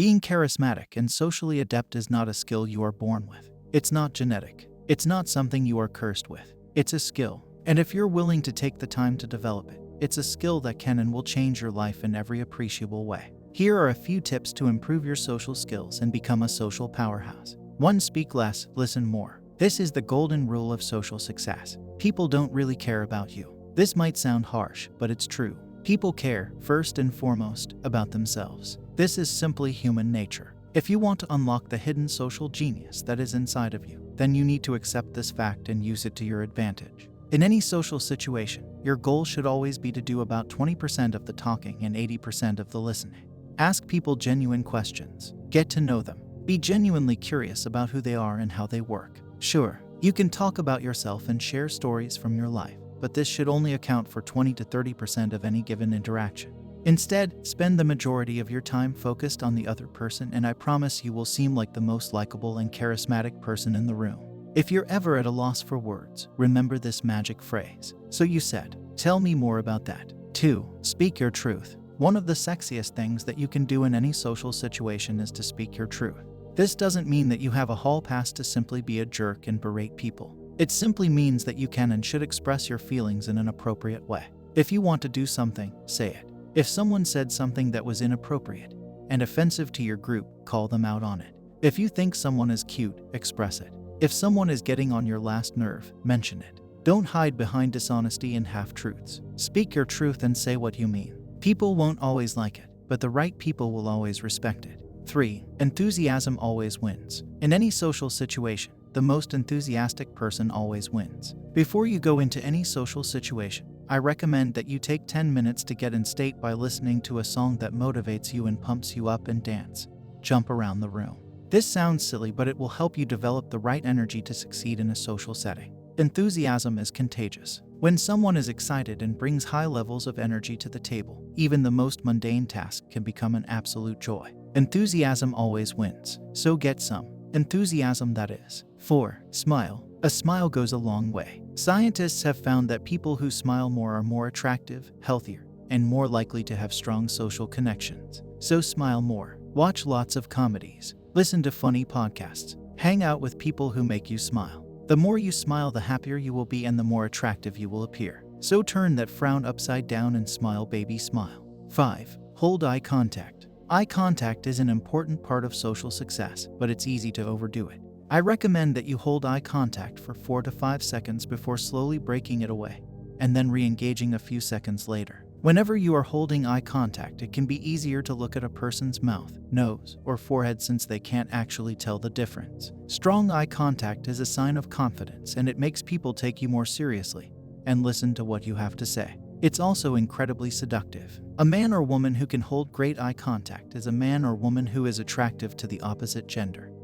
Being charismatic and socially adept is not a skill you are born with. It's not genetic. It's not something you are cursed with. It's a skill. And if you're willing to take the time to develop it, it's a skill that can and will change your life in every appreciable way. Here are a few tips to improve your social skills and become a social powerhouse. 1. Speak less, listen more. This is the golden rule of social success. People don't really care about you. This might sound harsh, but it's true. People care, first and foremost, about themselves. This is simply human nature. If you want to unlock the hidden social genius that is inside of you, then you need to accept this fact and use it to your advantage. In any social situation, your goal should always be to do about 20% of the talking and 80% of the listening. Ask people genuine questions. Get to know them. Be genuinely curious about who they are and how they work. Sure, you can talk about yourself and share stories from your life, but this should only account for 20 to 30% of any given interaction. Instead, spend the majority of your time focused on the other person, and I promise you will seem like the most likable and charismatic person in the room. If you're ever at a loss for words, remember this magic phrase. So you said, tell me more about that. 2. Speak your truth. One of the sexiest things that you can do in any social situation is to speak your truth. This doesn't mean that you have a hall pass to simply be a jerk and berate people. It simply means that you can and should express your feelings in an appropriate way. If you want to do something, say it. If someone said something that was inappropriate and offensive to your group, call them out on it. If you think someone is cute, express it. If someone is getting on your last nerve, mention it. Don't hide behind dishonesty and half-truths. Speak your truth and say what you mean. People won't always like it, but the right people will always respect it. 3. Enthusiasm always wins. In any social situation, the most enthusiastic person always wins. Before you go into any social situation, I recommend that you take 10 minutes to get in state by listening to a song that motivates you and pumps you up and dance. Jump around the room. This sounds silly, but it will help you develop the right energy to succeed in a social setting. Enthusiasm is contagious. When someone is excited and brings high levels of energy to the table, even the most mundane task can become an absolute joy. Enthusiasm always wins, so get some. Enthusiasm, that is. 4. Smile. A smile goes a long way. Scientists have found that people who smile more are more attractive, healthier, and more likely to have strong social connections. So smile more. Watch lots of comedies. Listen to funny podcasts. Hang out with people who make you smile. The more you smile, the happier you will be and the more attractive you will appear. So turn that frown upside down and smile, baby, smile. 5. Hold eye contact. Eye contact is an important part of social success, but it's easy to overdo it. I recommend that you hold eye contact for 4 to 5 seconds before slowly breaking it away, and then re-engaging a few seconds later. Whenever you are holding eye contact, it can be easier to look at a person's mouth, nose, or forehead since they can't actually tell the difference. Strong eye contact is a sign of confidence, and it makes people take you more seriously and listen to what you have to say. It's also incredibly seductive. A man or woman who can hold great eye contact is a man or woman who is attractive to the opposite gender.